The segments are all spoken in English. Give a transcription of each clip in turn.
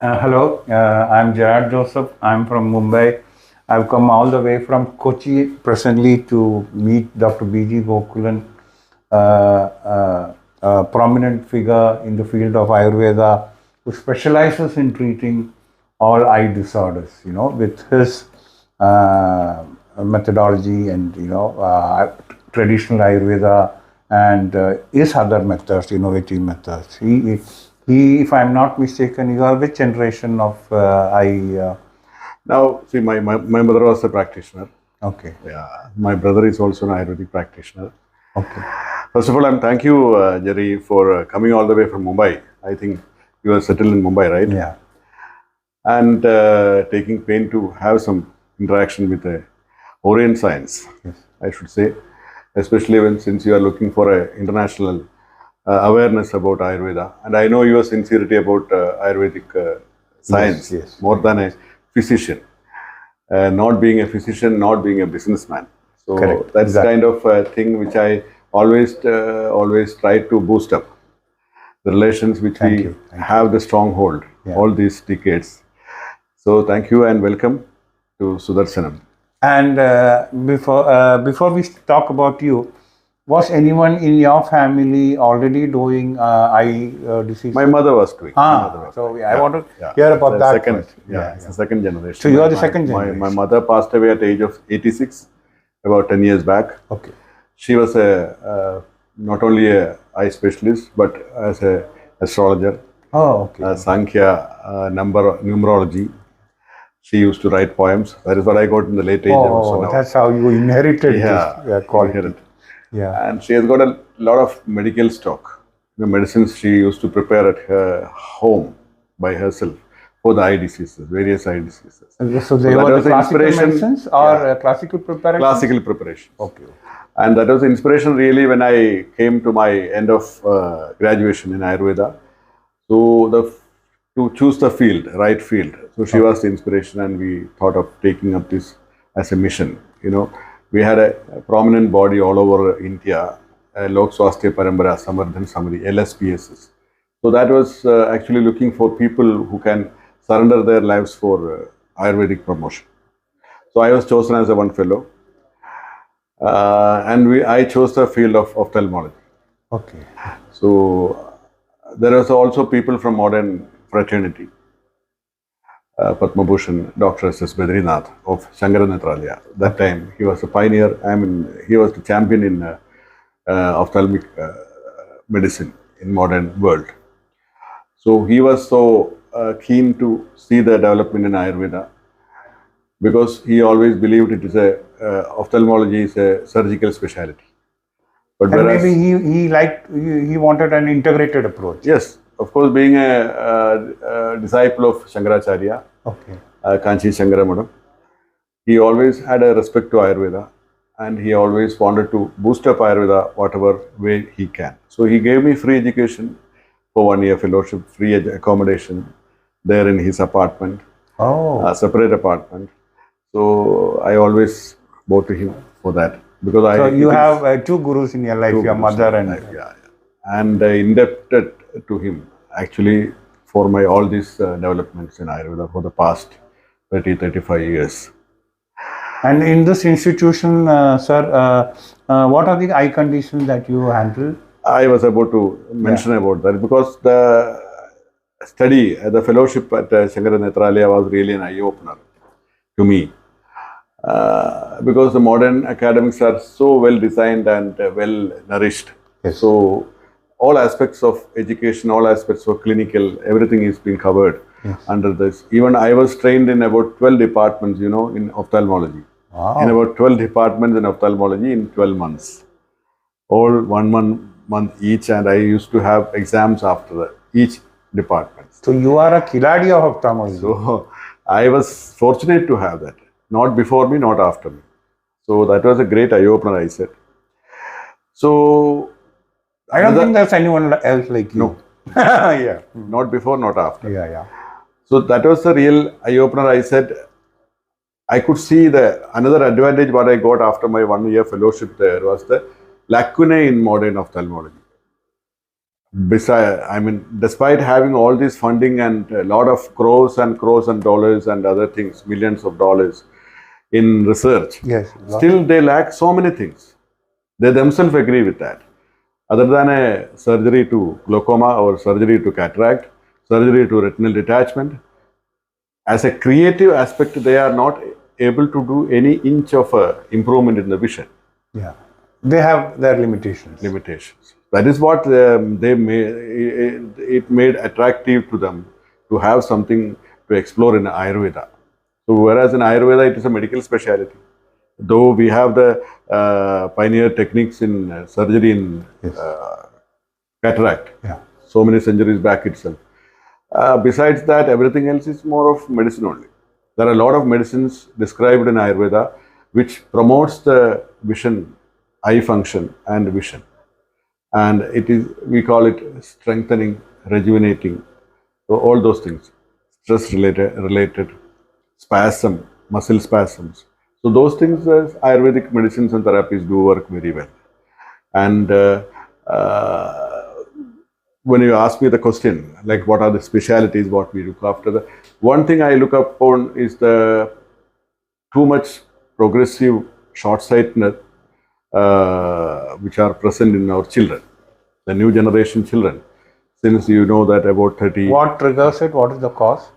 Hello, I'm Gerard Joseph. I'm from Mumbai. I've come all the way from Kochi presently to meet Dr. B.G. Gokulan, a prominent figure in the field of Ayurveda who specializes in treating all eye disorders, with his methodology and, traditional Ayurveda and his other methods, innovative methods. If I'm not mistaken, you are which generation of I? Now, see, my mother was a practitioner. Okay, Yeah, my brother is also an Ayurvedic practitioner. okay. First of all, thank you, Jerry, for coming all the way from Mumbai. I think you are settled in Mumbai, right? Yeah, And taking pain to have some interaction with the Orient science, yes, I should say, especially since you are looking for a international awareness about Ayurveda. And I know your sincerity about Ayurvedic yes, science yes. more than a physician. Not being a physician, not being a businessman. So Correct, that's exactly. kind of a thing which I always try to boost up the relations which Thank we you, thank you. have the stronghold Yeah. all these decades. So thank you and welcome to Sudarshanam. And before we talk about you, was anyone in your family already doing eye My diseases? mother was doing. My mother was So doing. yeah, I Yeah, want to yeah. hear It's about a that second. first. Yeah, Yeah, it's yeah. a second So generation. you My are the my second my, my generation. mother passed away at the age of 86, about 10 years back. Okay. She was not only a eye specialist but as a astrologer, Oh, okay. Sankhya, numerology. She used to write poems. That is what I got in the late age also Oh, now. that's how you inherited this Yeah, quality. inherent. Yeah. And she has got a lot of medical stock. The medicines she used to prepare at her home by herself for the eye diseases, various eye diseases. So So they that were the was the classical inspiration. medicines or Yeah, classical preparations? classical preparations. Okay. And that was the inspiration really when I came to my end of graduation in Ayurveda. So to choose the field, right field. So she Okay. was the inspiration, and we thought of taking up this as a mission. We had a prominent body all over India, Lok Swasthya Parambara Samardhan Samari (LSPSs). So that was actually looking for people who can surrender their lives for Ayurvedic promotion. So I was chosen as a one fellow, and I chose the field of ophthalmology. Okay. So there was also people from modern fraternity. Padma Bhushan, Dr. S.S. Badrinath of Shankara Netralaya. That Okay. time he was a pioneer. I mean, he was the champion in ophthalmic medicine in modern world. So he was so keen to see the development in Ayurveda because he always believed it is ophthalmology is a surgical specialty. But And maybe whereas, he wanted an integrated approach. yes, of course, being a disciple of Shankaracharya, Okay. Kanchi Shankaramadam, he always had a respect to Ayurveda and he always wanted to boost up Ayurveda whatever way he can. So he gave me free education for 1 year fellowship, free accommodation there in his apartment, Oh. a separate apartment. So I always bow to him for that because So you it is have two gurus in your life, two your gurus in mother my and life, yeah, yeah. And indebted to him actually for my all these developments in Ayurveda for the past 30-35 years. and in this institution, sir, what are the eye conditions that you handle? I was about to Yeah. mention about that because the study, the fellowship at Shankara Netralaya was really an eye opener to me. Because the modern academics are so well designed and well nourished. Yes. So, all aspects of education, all aspects of clinical, everything is being covered Yes. under this. Even I was trained in about 12 departments, in ophthalmology. Wow. In about 12 departments in ophthalmology in 12 months. All month each, and I used to have exams after each department. So you are a Kiladi of ophthalmology. So I was fortunate to have that. Not before me, not after me. So that was a great eye opener, I said. So I don't think there's anyone else like you. No. Yeah. Not before, not after. Yeah, yeah. So that was the real eye opener. I said I could see the another advantage what I got after my 1 year fellowship there was the lacunae in modern ophthalmology. Despite having all this funding and a lot of crores and dollars and other things, millions of dollars in research, Yes. still they lack so many things. They themselves agree with that. Other than a surgery to glaucoma or surgery to cataract, surgery to retinal detachment, as a creative aspect, they are not able to do any inch of improvement in the vision. Yeah. They have their limitations. That is what they made. It made attractive to them to have something to explore in Ayurveda. So, whereas in Ayurveda it is a medical specialty, though we have the pioneer techniques in surgery in Yes. cataract, Yeah. so many centuries back itself. Besides that, everything else is more of medicine only. There are a lot of medicines described in Ayurveda which promotes the vision, eye function and vision. And it is, we call it strengthening, rejuvenating, so all those things, stress related, spasm, muscle spasms. So those things, Ayurvedic medicines and therapies do work very well. And when you ask me the question, like what are the specialities, what we look after, the one thing I look upon is the too much progressive short-sightedness which are present in our children, the new generation children. Since you know that about 30, What triggers it? What is the cause?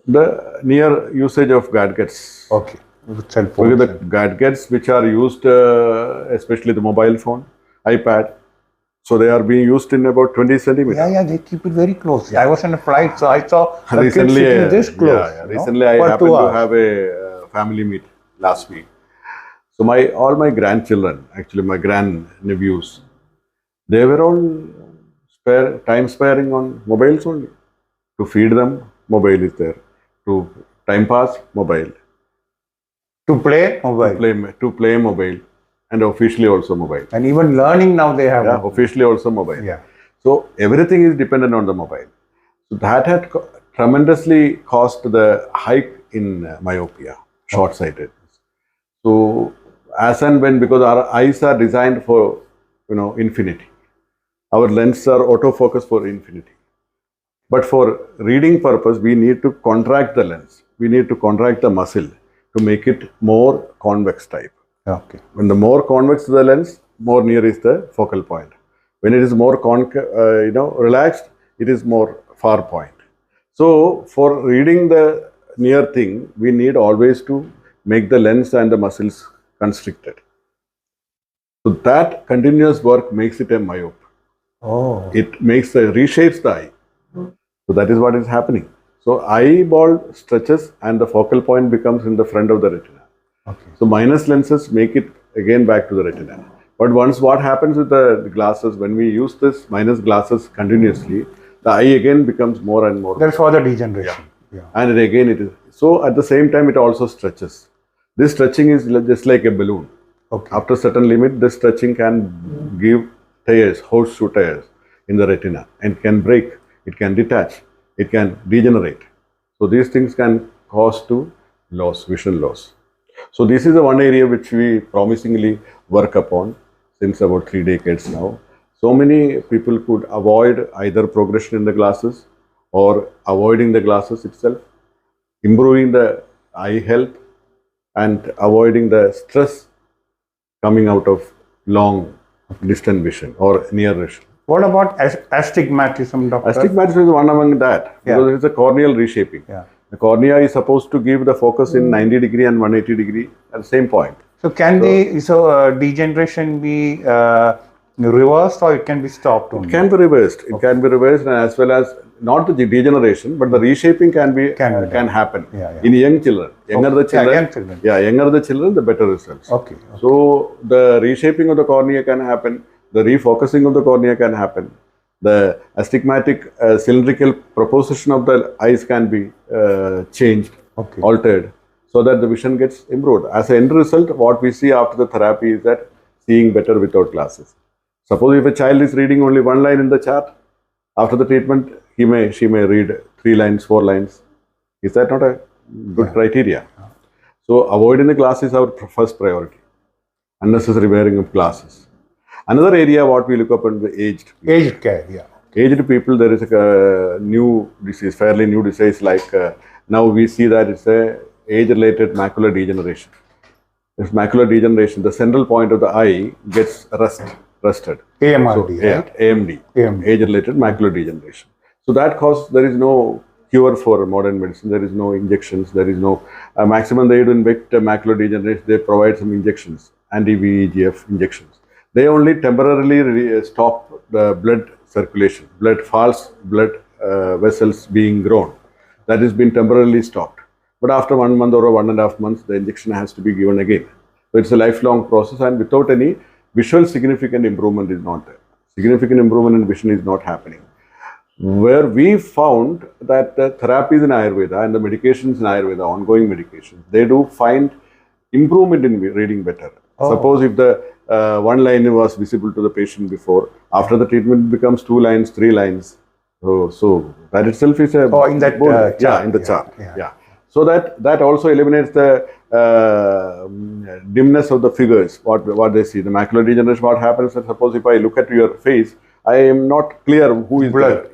the near usage of gadgets. Okay. With cell Look at phones. the gadgets which are used, especially the mobile phone, iPad. So they are being used in about 20 centimeters. Yeah, they keep it very close. I was in a flight, so I saw a kid Recently, sitting this close. recently I for happened 2 to hours. have a family meet last week. So all my grandchildren, actually my grand nephews, they were all time sparing on mobiles only. To feed them, mobile is there. To time pass, mobile. To play mobile. To play mobile, and officially also mobile. And even learning now they have. Yeah, officially also mobile. Yeah. So everything is dependent on the mobile. So that had tremendously caused the hike in myopia, short-sightedness. So as and when, because our eyes are designed for infinity, our lenses are autofocus for infinity. But for reading purpose, we need to contract the lens. We need to contract the muscle to make it more convex type. Okay. When the more convex the lens, more near is the focal point. When it is more relaxed, it is more far point. So for reading the near thing, we need always to make the lens and the muscles constricted. So that continuous work makes it a myope. Oh. It reshapes the eye. So that is what is happening. So eyeball stretches and the focal point becomes in the front of the retina. Okay. So minus lenses make it again back to the retina. But once what happens with the glasses, when we use this minus glasses continuously, the eye again becomes more and more. There's further degeneration. Yeah. And again it is. So at the same time it also stretches. This stretching is just like a balloon. Okay. After a certain limit, this stretching can give tears, horseshoe tears in the retina, and can break, it can detach, it can degenerate. So these things can cause to vision loss. So this is the one area which we promisingly work upon since about 3 decades now. So many people could avoid either progression in the glasses or avoiding the glasses itself, improving the eye health and avoiding the stress coming out of long distant vision or near vision. What about astigmatism, doctor? Astigmatism is one among that because it is a corneal reshaping. Yeah. The cornea is supposed to give the focus in 90 degree and 180 degree at the same point. So degeneration be reversed or it can be stopped only? It can be reversed. It can be reversed, and as well as not the degeneration, but the reshaping can happen in young children. Younger the children, the better results. Okay. So the reshaping of the cornea can happen. The refocusing of the cornea can happen. The astigmatic cylindrical proposition of the eyes can be changed, altered, so that the vision gets improved. As an end result, what we see after the therapy is that seeing better without glasses. Suppose if a child is reading only one line in the chart, after the treatment, she may read 3 lines, 4 lines. Is that not a good criteria? So avoiding the glasses is our first priority. Unnecessary wearing of glasses. Another area what we look up in the aged people. Aged care, yeah. Aged people, there is a new disease, fairly new disease like now we see that it's a age-related macular degeneration. It's macular degeneration. The central point of the eye gets rusted. AMRD, Yeah, right? AMD, AMD. age-related macular degeneration. So that cause there is no cure for modern medicine. There is no injections. There is no maximum they do inject macular degeneration. They provide some injections, anti-VEGF injections. They only temporarily stop the blood circulation, false blood vessels being grown. That has been temporarily stopped. But after 1 month or 1.5 months, the injection has to be given again. So it's a lifelong process, and without any visual significant improvement is not there. Significant improvement in vision is not happening. Where we found that the therapies in Ayurveda and the medications in Ayurveda, ongoing medications, they do find improvement in reading better. Suppose if the one line was visible to the patient before, after the treatment it becomes 2 lines, 3 lines. So that itself is a in that chart. Yeah, in the chart. Yeah. So that also eliminates the dimness of the figures. What they see, the macular degeneration. What happens? Suppose if I look at your face, I am not clear who is blood.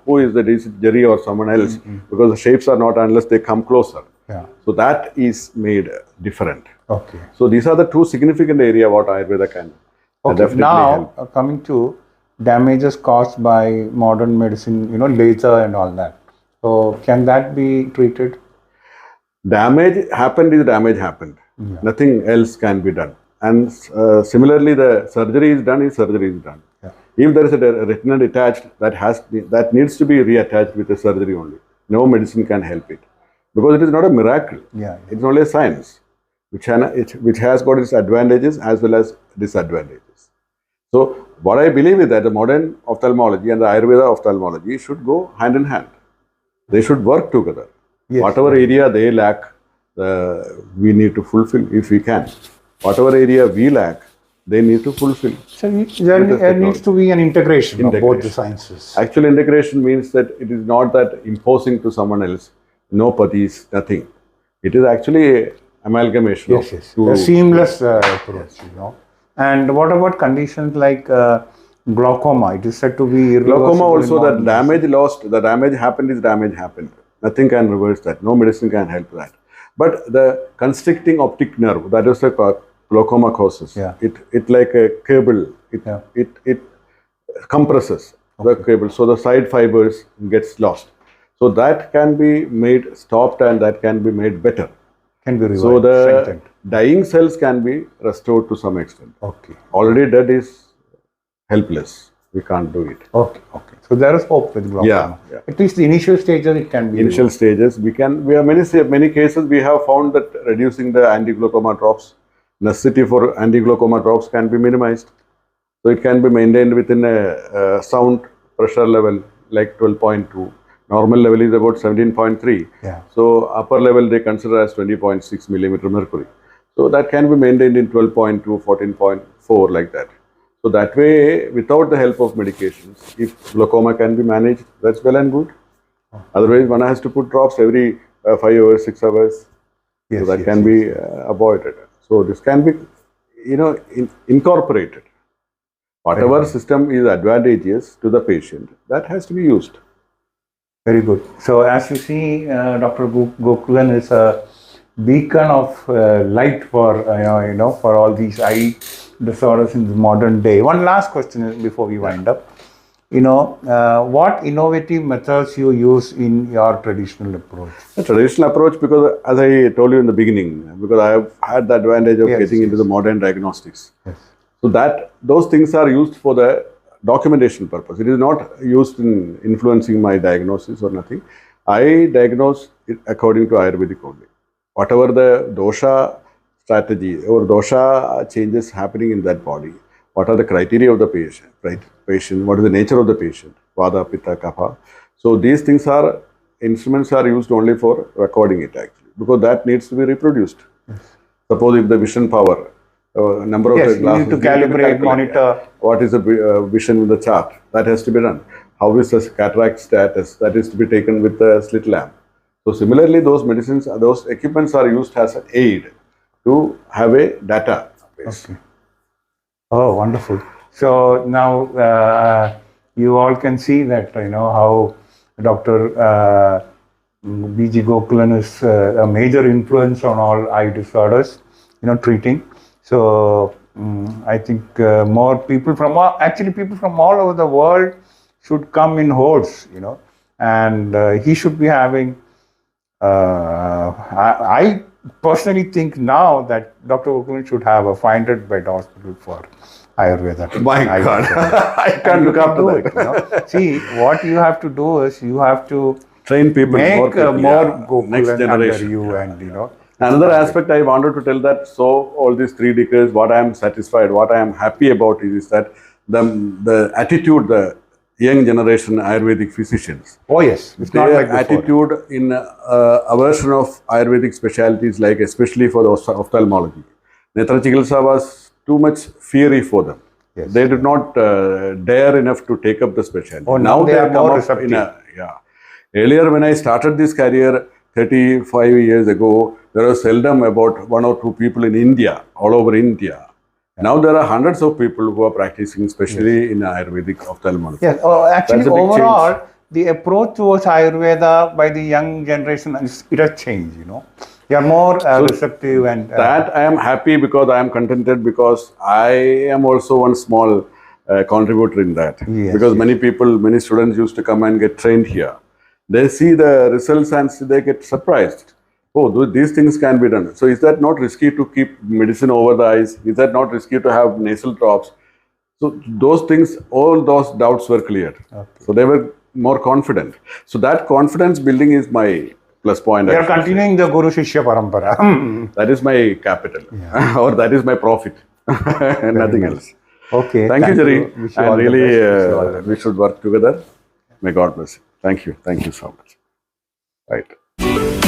Who is the Jerry or someone else, because the shapes are not unless they come closer. Yeah. So that is made different. Okay. So these are the 2 significant areas what Ayurveda can definitely now help. Coming to damages caused by modern medicine, laser and all that. So can that be treated? Damage happened is damage happened. Yeah. Nothing else can be done. And similarly, the surgery is done. Yeah. If there is a retina detached, that needs to be reattached with the surgery only. No medicine can help it, because it is not a miracle. Yeah. It's only a science, which has got its advantages as well as disadvantages. So what I believe is that the modern ophthalmology and the Ayurveda ophthalmology should go hand in hand. They should work together. Yes. Whatever area they lack, we need to fulfill if we can. Whatever area we lack, they need to fulfill. So there needs to be an integration of both the sciences. Actual integration means that it is not that imposing to someone else, no pathis, nothing. It is actually amalgamation. Yes. A seamless approach, And what about conditions like glaucoma? It is said to be irreversible. Glaucoma also, the damage happened is damage happened. Nothing can reverse that. No medicine can help that. But the constricting optic nerve, that is the glaucoma causes. Yeah. It like a cable. It compresses the cable. So the side fibers gets lost. So that can be made stopped, and that can be made better. Can be revived. So the dying cells can be restored to some extent. Okay. Already dead is helpless. We can't do it. Okay. So there is hope with glaucoma. Yeah. At least the initial stages it can be. Initial stages, we have many cases we have found that reducing the anti-glaucoma drops, necessity for anti-glaucoma drops can be minimized. So it can be maintained within a sound pressure level like 12.2. Normal level is about 17.3. Yeah. So upper level they consider as 20.6 millimeter mercury. So that can be maintained in 12.2, 14.4 like that. So that way, without the help of medications, if glaucoma can be managed, that's well and good. Otherwise, one has to put drops every 5 hours, 6 hours. So that can be avoided. So this can be, incorporated. Whatever system is advantageous to the patient, that has to be used. Very good. So as you see, Dr. Gokulan is a beacon of light for for all these eye disorders in the modern day. One last question before we wind up. What innovative methods you use in your traditional approach? The traditional approach, because as I told you in the beginning, because I have had the advantage of getting into the modern diagnostics. Yes. So those things are used for the documentation purpose. It is not used in influencing my diagnosis or nothing. I diagnose it according to Ayurvedic only. Whatever the dosha strategy or dosha changes happening in that body, what are the criteria of the patient, right? What is the nature of the patient, Vata, Pitta, Kapha. So these instruments are used only for recording it actually, because that needs to be reproduced. Yes. Suppose if the vision power, number of the glasses, you need to calibrate, monitor. What is the vision in the chart? That has to be done. How is the cataract status? That is to be taken with the slit lamp. So similarly, those medicines, those equipments are used as an aid to have a database. Okay. Oh, wonderful. So now you all can see that how Dr. B.G. Gokulan is a major influence on all eye disorders, treating. So I think more people from actually people from all over the world should come in hordes, and he should be having. I personally think now that Dr. Gokulan should have a 500-bed hospital for Ayurveda. My God, I can't look after that. See, what you have to do is you have to Train people, make more people, more yeah. Gokulan Next under generation. you, Yeah, and yeah. Another aspect I wanted to tell that, so all these 3 decades, what I am satisfied, what I am happy about is that the attitude, the young generation Ayurvedic physicians, oh yes, it's not their like before. attitude in aversion of Ayurvedic specialties, like especially for the ophthalmology. Netra Chikitsa was too much fiery for them. Yes. They did not dare enough to take up the specialty. Oh, now they are come more up receptive. Yeah. Earlier, when I started this career 35 years ago, there was seldom about 1 or 2 people in India, all over India. Now there are hundreds of people who are practicing, especially in Ayurvedic ophthalmology. Yes, actually, That's a big overall, change. the approach towards Ayurveda by the young generation it has changed. They are more receptive and. That I am happy because I am contented because I am also one small contributor in that. Yes, because yes. many students used to come and get trained here. They see the results and they get surprised. Oh, these things can be done. So is that not risky to keep medicine over the eyes? Is that not risky to have nasal drops? So those things, all those doubts were cleared. Okay. So they were more confident. So that confidence building is my plus point. We are continuing the Guru Shishya Parampara. That is my capital, or that is my profit, nothing nice. else. Okay. Thank you, Jerry. Wish you all And the really, best. Wish you all the we should work together. May God bless you. Thank you. Thank you so much. Right.